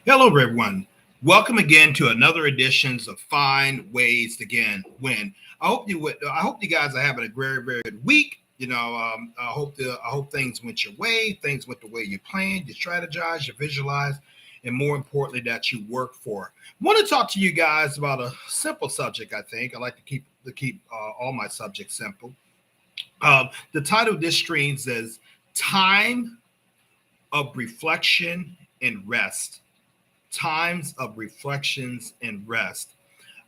Hello, everyone. Welcome again to another editions of Find Ways to Win. I hope you guys are having a very good week. I hope things went your way. Things went the way you planned, you strategize, you visualize, and more importantly, that you work for. I want to talk to you guys about a simple subject. I think I like to keep all my subjects simple. The title of this stream says "Time of Reflection and Rest." Times of reflections and rest.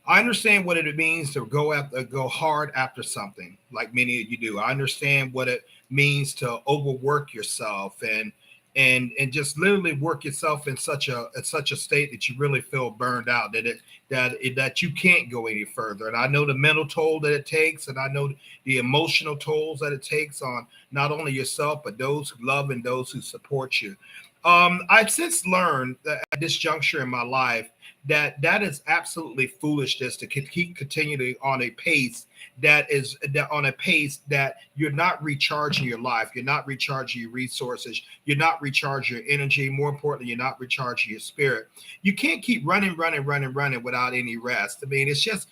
I understand what it means to go hard after something, like many of you do. I understand what it means to overwork yourself and just literally work yourself in such a state that you really feel burned out that you can't go any further. And I know the mental toll that it takes, and I know the emotional tolls that it takes on not only yourself but those who love and those who support you. I've since learned that at this juncture in my life that is absolutely foolishness to keep continuing on a pace that you're not recharging your life, you're not recharging your resources, you're not recharging your energy. More importantly, you're not recharging your spirit. You can't keep running without any rest. I mean, it's just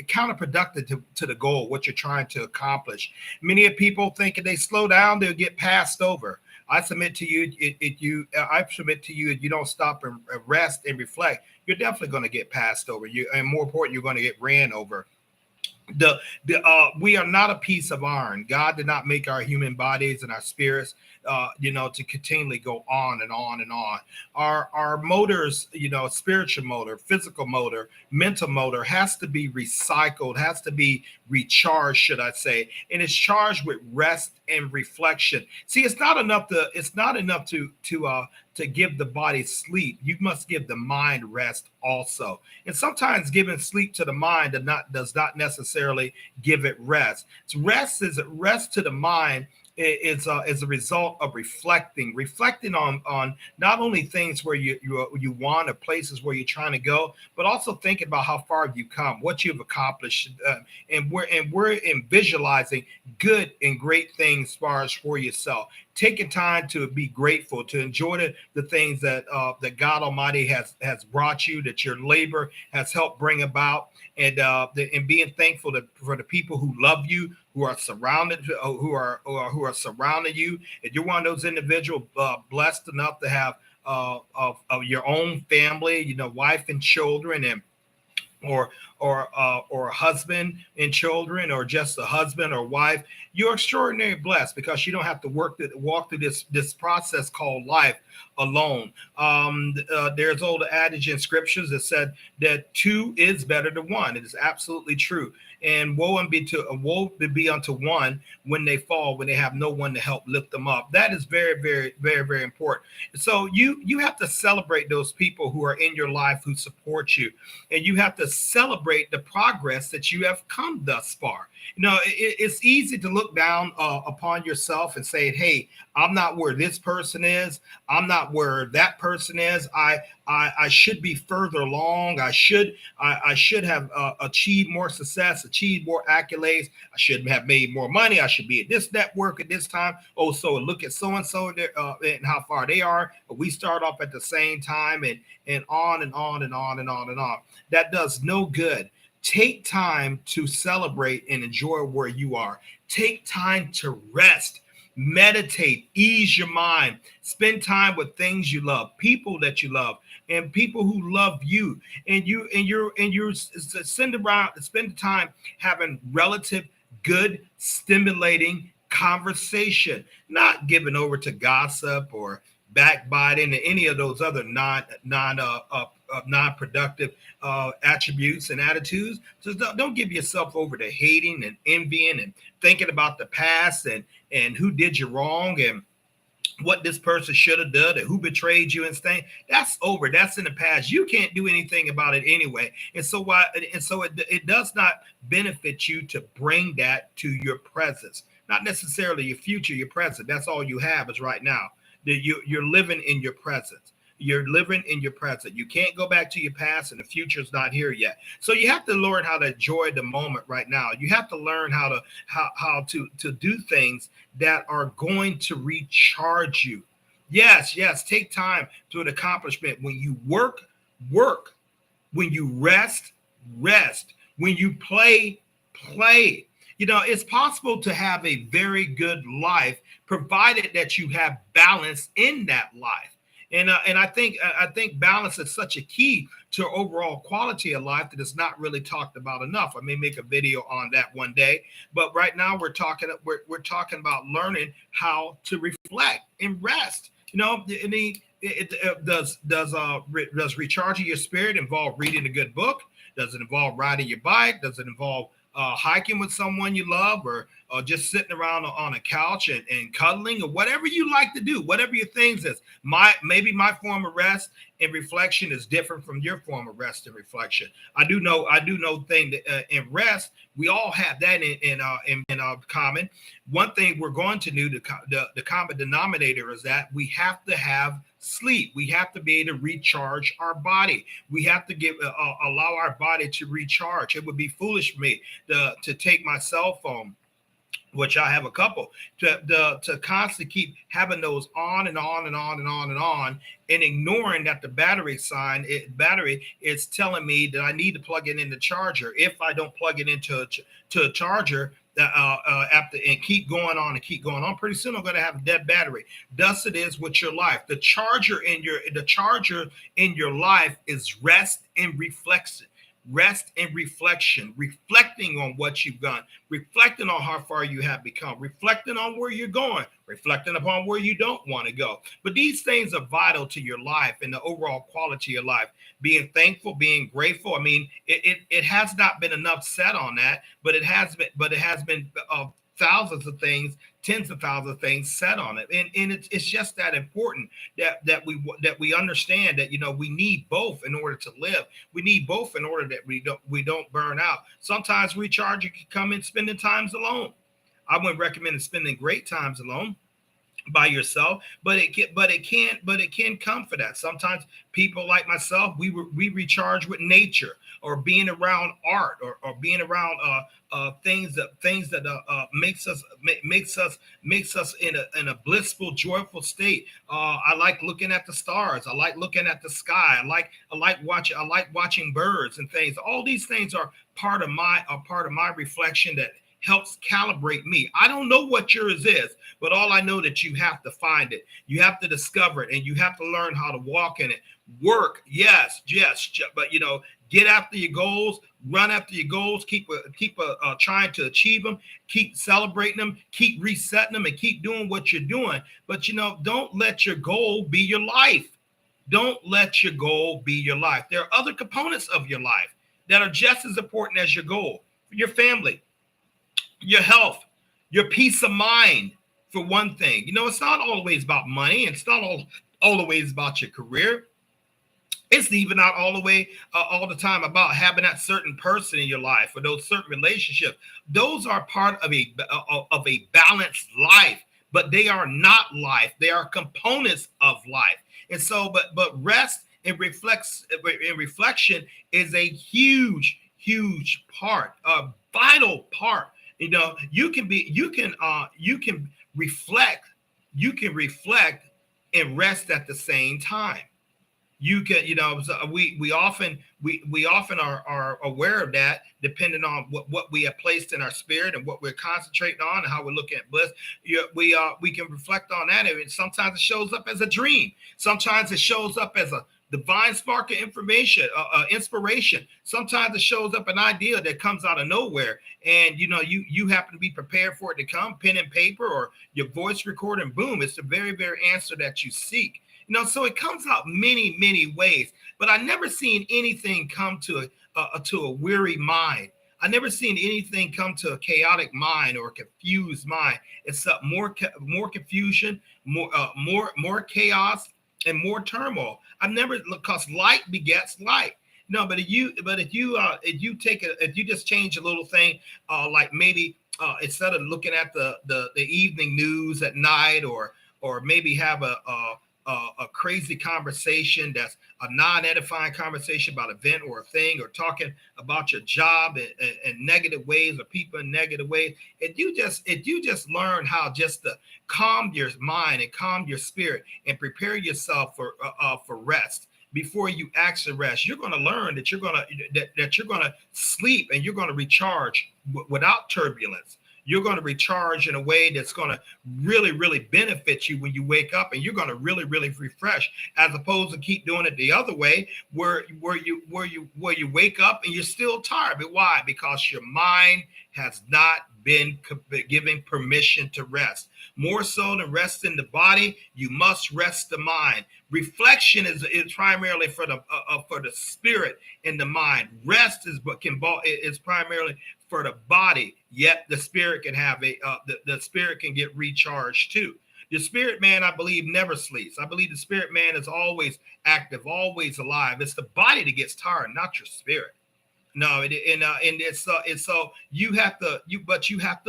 counterproductive to the goal, what you're trying to accomplish. Many of people think if they slow down, they'll get passed over. I submit to you, if you don't stop and rest and reflect, you're definitely going to get passed over. And more important, you're going to get ran over. We are not a piece of iron. God did not make our human bodies and our spirits to continually go on and on and on. Our motors, spiritual motor, physical motor, mental motor has to be recycled, has to be recharged, should I say, and it's charged with rest and reflection. See, it's not enough to give the body sleep. You must give the mind rest also. And sometimes giving sleep to the mind does not necessarily give it rest. So rest to the mind is a result of reflecting on not only things where you want or places where you're trying to go, but also thinking about how far you've come, what you've accomplished, and we're in visualizing good and great things as far as for yourself. Taking time to be grateful, to enjoy the things that God Almighty has brought you, that your labor has helped bring about, and being thankful for the people who love you, who are surrounding you. If you're one of those individuals blessed enough to have of your own family, wife and children, and or a husband and children, or just a husband or wife, you're extraordinarily blessed because you don't have to walk through this process called life alone. There's old adage in scriptures that said that two is better than one. It is absolutely true. And woe be unto one when they fall, when they have no one to help lift them up. That is very important. So you have to celebrate those people who are in your life who support you, and you have to celebrate the progress that you have come thus far. It's easy to look down upon yourself and say, "Hey, I'm not where this person is. I'm not where that person is. I should be further along. I should have achieved more success, achieved more accolades. I should have made more money. I should be at this network at this time. Oh, so look at so and so and how far they are. We start off at the same time, and on and on and on and on and on. That does no good. Take time to celebrate and enjoy where you are. Take time to rest, meditate, ease your mind, spend time with things you love, people that you love, and people who love you. And you're spend time having relative good, stimulating conversation, not giving over to gossip or backbiting and any of those other non-productive attributes and attitudes. So don't give yourself over to hating and envying and thinking about the past and who did you wrong and what this person should have done and who betrayed you and things. That's over. That's in the past. You can't do anything about it anyway. And so it does not benefit you to bring that to your presence. Not necessarily your future, your present. That's all you have is right now. You're living in your presence. You're living in your present. You can't go back to your past, and the future's not here yet. So you have to learn how to enjoy the moment right now. You have to learn how to do things that are going to recharge you. Yes, yes. Take time to an accomplishment. When you work, work. When you rest, rest. When you play, play. It's possible to have a very good life provided that you have balance in that life. And I think balance is such a key to overall quality of life that it's not really talked about enough. I may make a video on that one day, but right now we're talking about learning how to reflect and rest. Does recharging your spirit involve reading a good book? Does it involve riding your bike? Does it involve hiking with someone you love, or just sitting around on a couch and cuddling, or whatever you like to do, whatever your things is? Maybe my form of rest and reflection is different from your form of rest and reflection. I do know thing that in rest we all have that in common. One thing we're going to do, the common denominator is that we have to have sleep. We have to be able to recharge our body. We have to allow our body to recharge. It would be foolish for me to take my cell phone, which I have a couple, to constantly keep having those on and on and on and on and on, and ignoring that the battery is telling me that I need to plug it in the charger. If I don't plug it into to a charger, after and keep going on and keep going on, pretty soon I'm going to have a dead battery. Thus it is with your life. The charger in your life is rest and reflection. Rest and reflection, reflecting on what you've done, reflecting on how far you have become, reflecting on where you're going, reflecting upon where you don't want to go. But these things are vital to your life and the overall quality of life. Being thankful, being grateful. I mean, it has not been enough said on that, but it has been thousands of things, tens of thousands of things said on it, and it's just that important that we understand that we need both in order to live. We need both in order that we don't burn out. Sometimes recharging can come in spending times alone. I wouldn't recommend spending great times alone by yourself, but it can come for that. Sometimes people like myself, we recharge with nature, or being around art, or being around things that makes us in a blissful, joyful state. I like looking at the stars. I like looking at the sky. I like watching birds and things. All these things are part of my reflection that helps calibrate me. I don't know what yours is, but all I know that you have to find it. You have to discover it, and you have to learn how to walk in it. Work, yes, yes, but get after your goals, run after your goals, keep trying to achieve them, keep celebrating them, keep resetting them, and keep doing what you're doing. But don't let your goal be your life. Don't let your goal be your life. There are other components of your life that are just as important as your goal. Your family, your health, your peace of mind, for one thing. It's not always about money. It's not all the ways about your career. It's even not all the time about having that certain person in your life or those certain relationships. Those are part of a balanced life, but they are not life. They are components of life. And so, but rest and reflection is a huge, huge part, a vital part. You can reflect, and rest at the same time. So we often are aware of that, depending on what we have placed in our spirit and what we're concentrating on and how we're looking at bliss. We can reflect on that, and sometimes it shows up as a dream. Sometimes it shows up as a divine spark of inspiration. Sometimes it shows up an idea that comes out of nowhere, and you happen to be prepared for it to come, pen and paper, or your voice recording. Boom! It's the very, very answer that you seek. So it comes out many, many ways. But I never seen anything come to a weary mind. I never seen anything come to a chaotic mind or a confused mind. It's more confusion, more chaos, and more turmoil. I've never, because light begets light. No, but if you just change a little thing, like maybe instead of looking at the evening news at night, or maybe have a crazy conversation that's a non-edifying conversation about an event or a thing, or talking about your job in negative ways, or people in negative ways, if you just learn how just to calm your mind and calm your spirit and prepare yourself for rest before you actually rest, you're going to learn that you're going to sleep and you're going to recharge without turbulence. You're going to recharge in a way that's going to really, really benefit you when you wake up, and you're going to really, really refresh, as opposed to keep doing it the other way, where you wake up and you're still tired. But why? Because your mind has not been given permission to rest. More so than rest in the body, you must rest the mind. Reflection is primarily for the spirit and the mind. Rest is primarily for the body. Yet the spirit can have the spirit can get recharged too. The spirit man, I believe, never sleeps. I believe the spirit man is always active, always alive. It's the body that gets tired, not your spirit. No, it's so you have to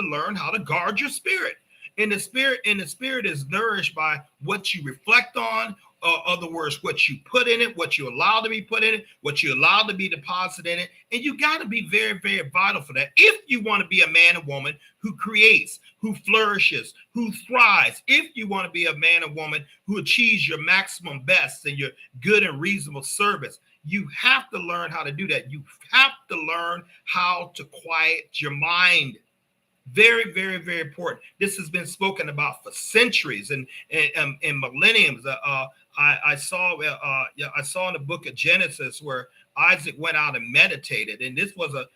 learn how to guard your spirit. And the spirit is nourished by what you reflect on. Other words, what you put in it, what you allow to be put in it, what you allow to be deposited in it. And you got to be very, very vital for that. If you want to be a man or woman who creates, who flourishes, who thrives, if you want to be a man or woman who achieves your maximum best and your good and reasonable service, you have to learn how to do that. You have to learn how to quiet your mind. Very, very, very important. This has been spoken about for centuries and millenniums. I saw in the book of Genesis where Isaac went out and meditated, and this was a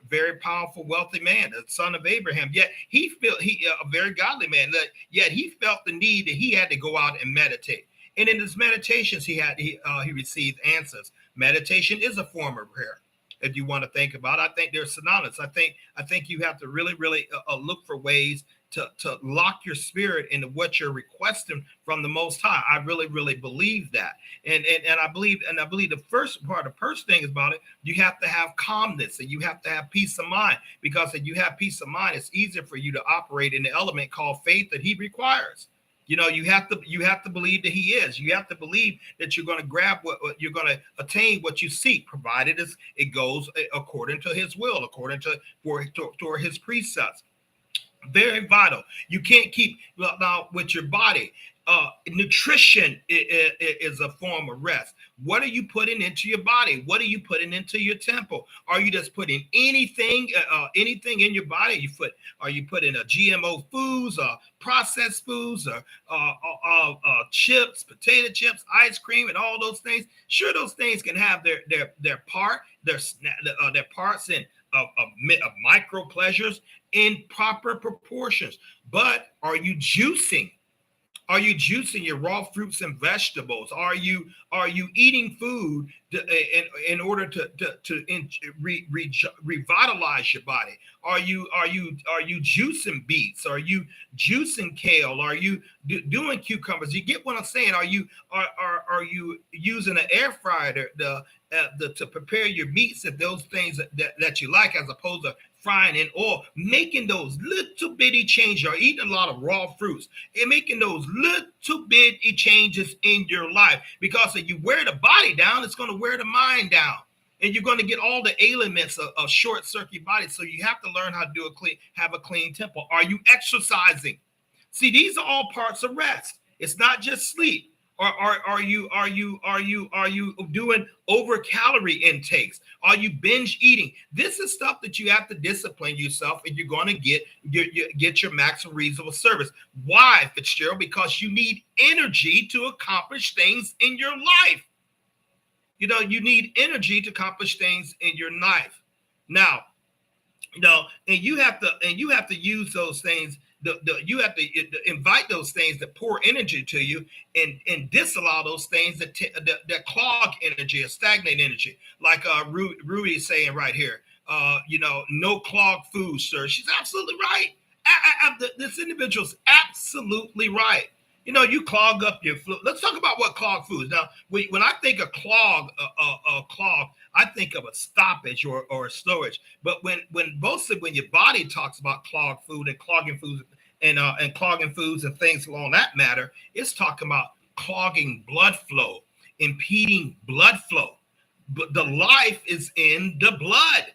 very powerful, wealthy man, the son of Abraham. Yet a very godly man. Yet he felt the need that he had to go out and meditate. And in his meditations, he received answers. Meditation is a form of prayer. If you want to think about it, I think they're synonymous. I think you have to really, really look for ways to lock your spirit into what you're requesting from the Most High. I really, really believe that, and I believe the first thing about it, you have to have calmness and you have to have peace of mind, because if you have peace of mind, it's easier for you to operate in the element called faith that He requires. You know, you have to believe that He is. You have to believe that you're going to grab what you're going to attain what you seek, provided it goes according to His will, according to His precepts. Very vital. You can't keep now with your body. Nutrition is a form of rest. What are you putting into your body? What are you putting into your temple? Are you just putting anything in your body? Are you putting GMO foods, processed foods, chips, potato chips, ice cream, and all those things? Sure, those things can have their parts in of micro pleasures in proper proportions. But are you juicing? Are you juicing your raw fruits and vegetables? Are you eating food in order to revitalize your body? Are you juicing beets? Are you juicing kale? Are you doing cucumbers? You get what I'm saying? Are you using an air fryer to prepare your meats and those things that you like, as opposed to frying in oil, making those little bitty changes, or eating a lot of raw fruits, and making those little bitty changes in your life. Because if you wear the body down, it's going to wear the mind down, and you're going to get all the ailments of short circuit body. So you have to learn how to have a clean temple. Are you exercising? See, these are all parts of rest. It's not just sleep. Are you doing over calorie intakes? Are you binge eating? This is stuff that you have to discipline yourself, and you're going to get your maximum reasonable service. Why, Fitzgerald? Because you need energy to accomplish things in your life. You know, you need energy to accomplish things in your life. Now, and you have to use those things. You have to invite those things that pour energy to you, and disallow those things that clog energy or stagnate energy. Like Rudy is saying right here, no clogged food, sir. She's absolutely right. This individual's absolutely right. You clog up your fluid. Let's talk about what clogged foods. Now, when I think of clog, I think of a stoppage or a storage. But when your body talks about clogged food and clogging foods and clogging foods and things along that matter, it's talking about clogging blood flow, impeding blood flow. But the life is in the blood.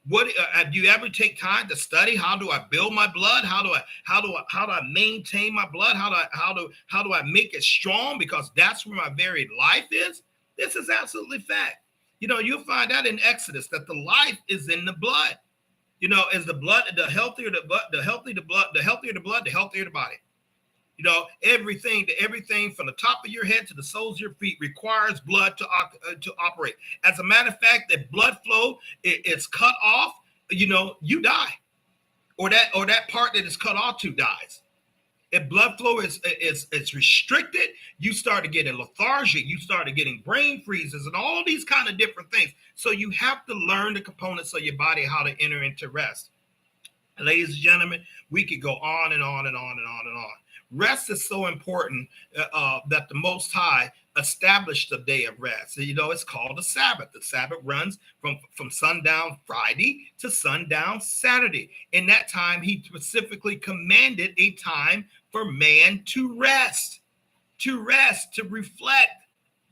What do you ever take time to study? How do I build my blood? How do I maintain my blood? How do I make it strong? Because that's where my very life is. This is absolutely fact. You'll find out in Exodus that the life is in the blood. As the blood, the healthier the blood, the healthier the blood, the healthier the blood, the healthier the body. Everything from the top of your head to the soles of your feet requires blood to operate. As a matter of fact, that blood flow is cut off, you die, or that part that is cut off to dies. If blood flow is restricted, you start getting lethargy, you start getting brain freezes, and all these kind of different things. So you have to learn the components of your body, how to enter into rest. Ladies and gentlemen, we could go on and on and on and on and on. Rest is so important that the Most High established a day of rest. It's called the Sabbath. The Sabbath runs from sundown Friday to sundown Saturday. In that time, he specifically commanded a time for man to rest, to reflect.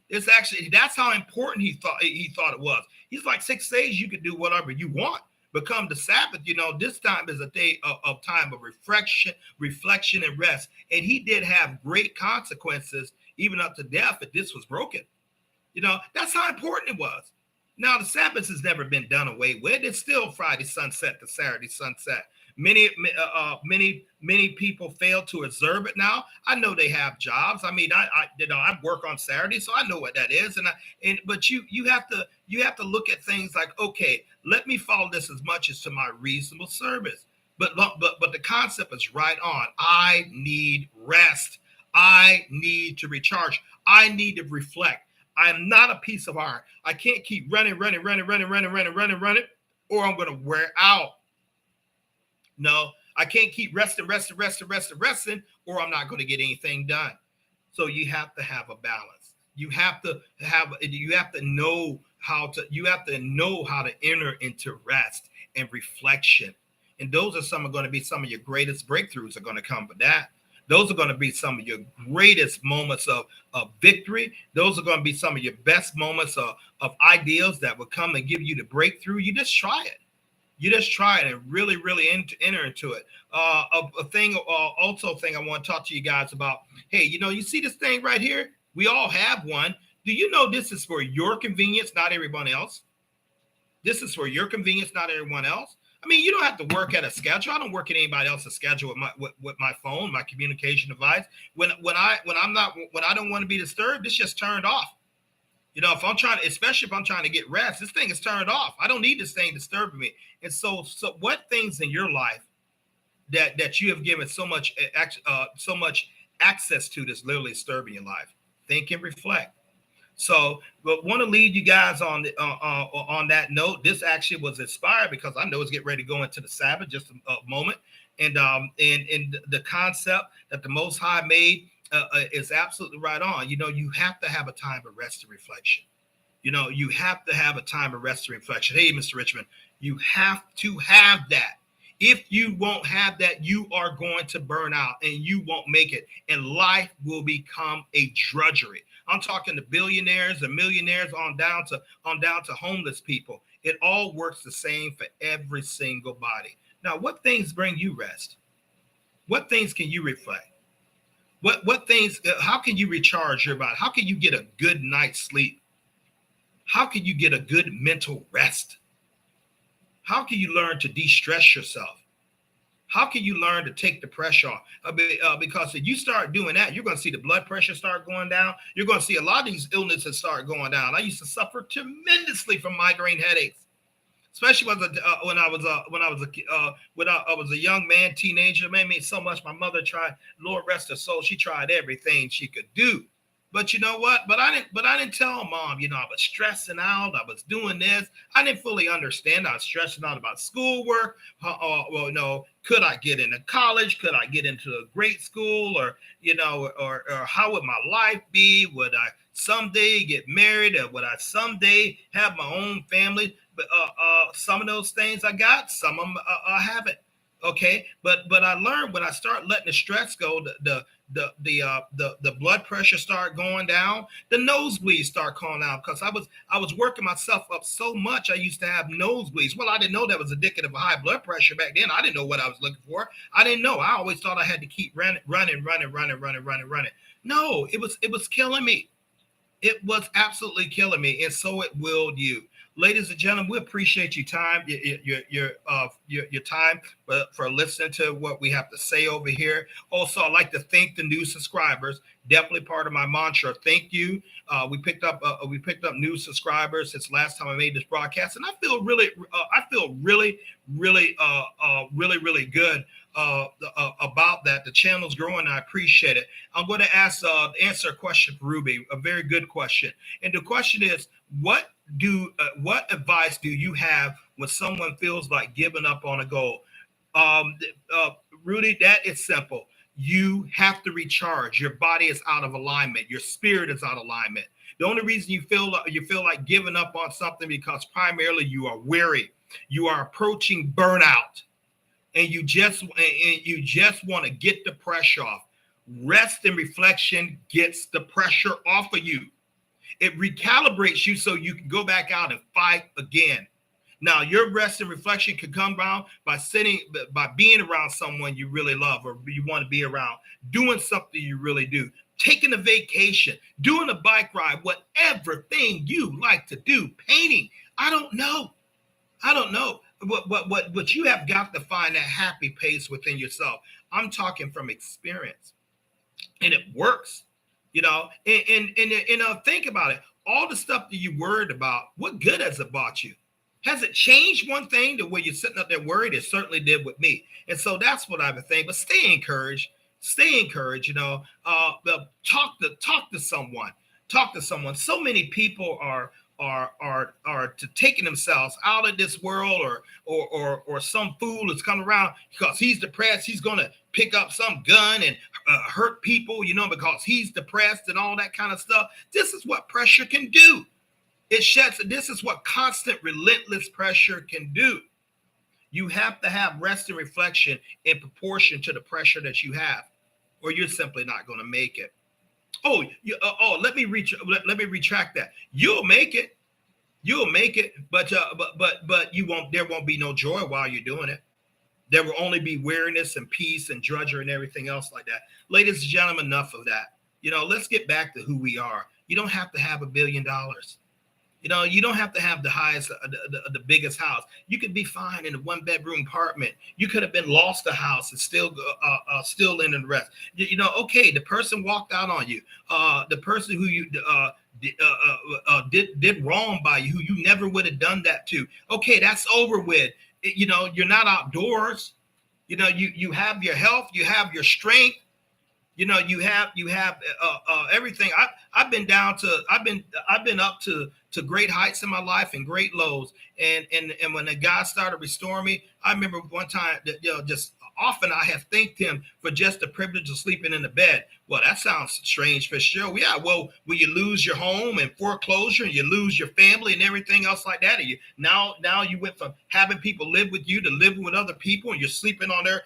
That's how important he thought it was. He's like 6 days, you can do whatever you want. Become the Sabbath, this time is a day of time of reflection, and rest. And he did have great consequences, even up to death, if this was broken. That's how important it was. Now, the Sabbath has never been done away with. It's still Friday sunset to Saturday sunset. Many people fail to observe it now. I know they have jobs. I mean, I work on Saturday, so I know what that is. But you have to look at things like, okay, let me follow this as much as to my reasonable service. But the concept is right on. I need rest. I need to recharge. I need to reflect. I am not a piece of iron. I can't keep running, or I'm going to wear out. No, I can't keep resting, or I'm not going to get anything done. So you have to have a balance. You have to know how to enter into rest and reflection. And those are going to be some of your greatest breakthroughs are going to come with that. Those are going to be some of your greatest moments of victory. Those are going to be some of your best moments of ideas that will come and give you the breakthrough. You just try it. And really, really enter into it. A thing I want to talk to you guys about. Hey, you see this thing right here? We all have one. Do you know this is for your convenience, not everyone else? This is for your convenience, not everyone else. I mean, you don't have to work at a schedule. I don't work at anybody else's schedule with my phone, my communication device. When I don't want to be disturbed, it's just turned off. If I'm especially if I'm trying to get rest, this thing is turned off. I don't need this thing disturbing me. And so what things in your life that you have given so much access to that's literally disturbing your life? Think and reflect. So, but want to lead you guys on that note. This actually was inspired because I know it's getting ready to go into the Sabbath. Just a moment, and the concept that the Most High made is absolutely right on. You have to have a time of rest and reflection. You have to have a time of rest and reflection. Hey, Mr. Richmond, you have to have that. If you won't have that, you are going to burn out and you won't make it, and life will become a drudgery. I'm talking to billionaires and millionaires on down to homeless people. It all works the same for every single body. Now, what things bring you rest? What things can you reflect? What things? How can you recharge your body? How can you get a good night's sleep? How can you get a good mental rest? How can you learn to de-stress yourself? How can you learn to take the pressure off? Because if you start doing that, you're going to see the blood pressure start going down. You're going to see a lot of these illnesses start going down. I used to suffer tremendously from migraine headaches, especially when I was a young man, teenager. It made me so much. My mother tried, Lord rest her soul, she tried everything she could do. But you know what? But I didn't tell Mom, I was stressing out. I was doing this. I didn't fully understand. I was stressing out about schoolwork. Could I get into college? Could I get into a great school? Or how would my life be? Would I someday get married? Or would I someday have my own family? But some of those things I got, some of them I haven't. Okay, but I learned when I start letting the stress go, the blood pressure start going down, the nosebleeds start calling out because I was working myself up so much. I used to have nosebleeds. Well, I didn't know that was indicative of high blood pressure back then. I didn't know what I was looking for. I didn't know. I always thought I had to keep running. No, it was killing me. It was absolutely killing me, and so it willed you. Ladies and gentlemen, we appreciate your time, your time for listening to what we have to say over here. Also, I'd like to thank the new subscribers. Definitely part of my mantra. Thank you. We picked up new subscribers since last time I made this broadcast, and I feel really good about that. The channel's growing. I appreciate it. I'm going to answer a question for Ruby, a very good question. And the question is, what advice do you have when someone feels like giving up on a goal? Um, Rudy, that is simple. You have to recharge. Your body is out of alignment. Your spirit is out of alignment. The only reason you feel like giving up on something because primarily you are weary. You are approaching burnout, and you just want to get the pressure off. Rest and reflection gets the pressure off of you. It recalibrates you so you can go back out and fight again. Now, your rest and reflection can come around by being around someone you really love or you want to be around, doing something you really do, taking a vacation, doing a bike ride, whatever thing you like to do, painting. I don't know. But you have got to find that happy pace within yourself. I'm talking from experience, and it works. And think about it. All the stuff that you worried about, what good has it brought you? Has it changed one thing to where you're sitting up there worried? It certainly did with me. And so that's what I would think. But stay encouraged. Stay encouraged. Talk to someone. Talk to someone. So many people are taking themselves out of this world, or some fool is coming around because he's depressed. He's going to pick up some gun and hurt people, because he's depressed and all that kind of stuff. This is what pressure can do. This is what constant, relentless pressure can do. You have to have rest and reflection in proportion to the pressure that you have, or you're simply not going to make it. Let me retract that. You'll make it, but you won't. There won't be no joy while you're doing it. There will only be weariness and peace and drudgery and everything else like that. Ladies and gentlemen, enough of that. Let's get back to who we are. You don't have to have $1 billion. You don't have to have the highest, the biggest house. You could be fine in a 1-bedroom apartment. You could have been lost a house and still in the rest. Okay, the person walked out on you. The person who you did wrong by you, who you never would have done that to. Okay, that's over with. You're not outdoors. You have your health. You have your strength. You have everything. I've been up to great heights in my life and great lows. And when the guy started restoring me, I remember one time that just often I have thanked him for just the privilege of sleeping in the bed. Well, that sounds strange, Fitzgerald. Yeah, well, when you lose your home and foreclosure and you lose your family and everything else like that, and now you went from having people live with you to living with other people, and you're sleeping on their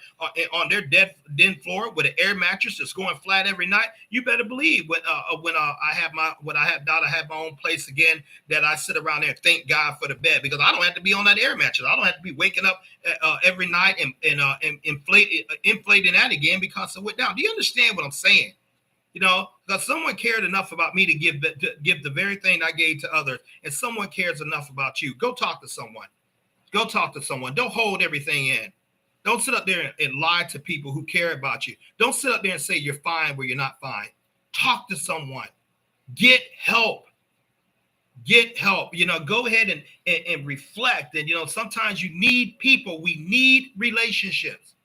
den floor with an air mattress that's going flat every night. You better believe when I have my own place again, that I sit around there and thank God for the bed, because I don't have to be on that air mattress. I don't have to be waking up every night and inflating that again because I went down. Do you understand what I'm saying? Because someone cared enough about me to give the very thing I gave to others, and someone cares enough about you. Go talk to someone. Go talk to someone. Don't hold everything in. Don't sit up there and lie to people who care about you. Don't sit up there and say you're fine where you're not fine. Talk to someone. Get help. Get help. Go ahead and reflect. And sometimes you need people. We need relationships.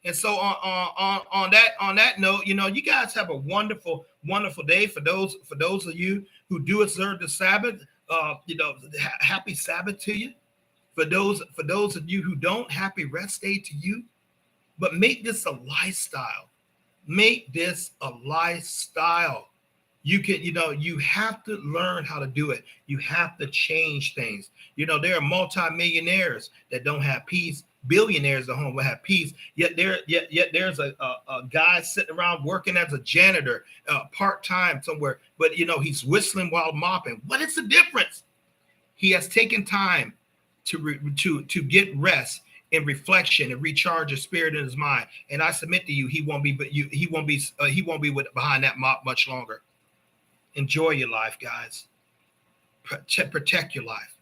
And so on that note, you guys have a wonderful, wonderful day. For those of you who do observe the Sabbath, happy Sabbath to you. For those of you who don't, happy rest day to you. But make this a lifestyle. Make this a lifestyle. You have to learn how to do it. You have to change things. There are multimillionaires that don't have peace, billionaires at home will have peace. Yet there's a guy sitting around working as a janitor, part-time somewhere, but he's whistling while mopping. What is the difference? He has taken time to get rest and reflection and recharge his spirit and his mind. And I submit to you, he won't be behind that mop much longer. Enjoy your life, guys. Protect your life.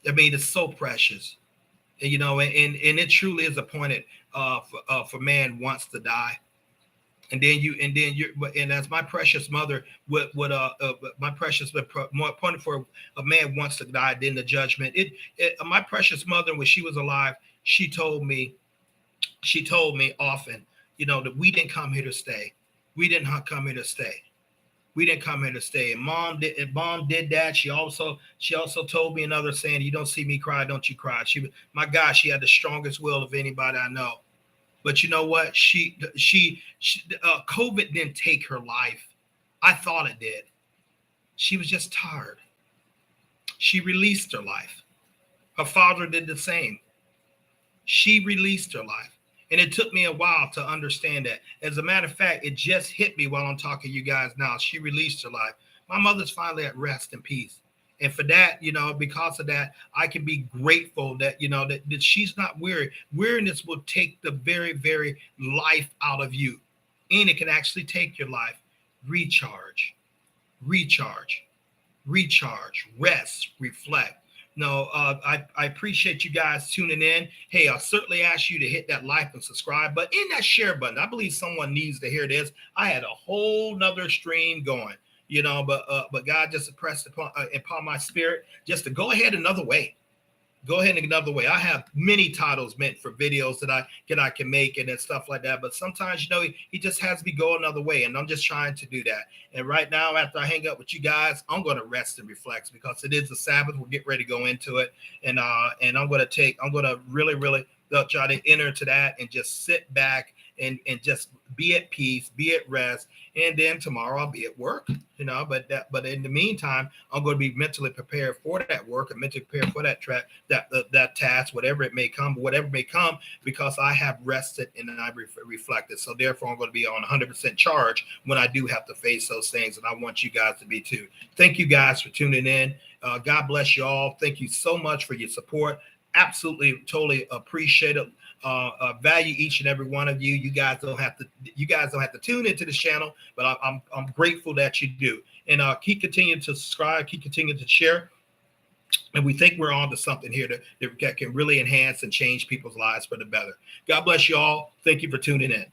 I mean, it's so precious. And it truly is appointed for man wants to die. And as my precious mother would my precious more appointed for a man wants to die, then the judgment. My precious mother, when she was alive, she told me often, that we didn't come here to stay. We didn't come here to stay. We didn't come here to stay. And mom did that. She also told me another saying, you don't see me cry, don't you cry. My God, she had the strongest will of anybody I know. But you know what? COVID didn't take her life. I thought it did. She was just tired. She released her life. Her father did the same. She released her life. And it took me a while to understand that. As a matter of fact, it just hit me while I'm talking to you guys now. She released her life. My mother's finally at rest and peace. And for that, because of that, I can be grateful that, that she's not weary. Weariness will take the very, very life out of you. And it can actually take your life. Recharge, rest, reflect. No, I appreciate you guys tuning in. Hey, I certainly ask you to hit that like and subscribe, but in that share button, I believe someone needs to hear this. I had a whole nother stream going. But God just impressed upon my spirit just to go ahead another way. Go ahead another way. I have many titles meant for videos that I can make and stuff like that. But sometimes, he just has me go another way. And I'm just trying to do that. And right now, after I hang up with you guys, I'm going to rest and reflect because it is the Sabbath. We'll get ready to go into it. And I'm going to really, really try to enter into that and just sit back and just be at peace, be at rest. And then tomorrow I'll be at work, but in the meantime, I'm going to be mentally prepared for that work and mentally prepared for that task, whatever may come, because I have rested and I reflected. So therefore I'm going to be on 100% charge when I do have to face those things. And I want you guys to be too. Thank you guys for tuning in. God bless you all. Thank you so much for your support. Absolutely, totally appreciate it. Value each and every one of you. You guys don't have to tune into this channel, but I'm grateful that you do. And keep continuing to subscribe, keep continuing to share. And we think we're on to something here that can really enhance and change people's lives for the better. God bless you all. Thank you for tuning in.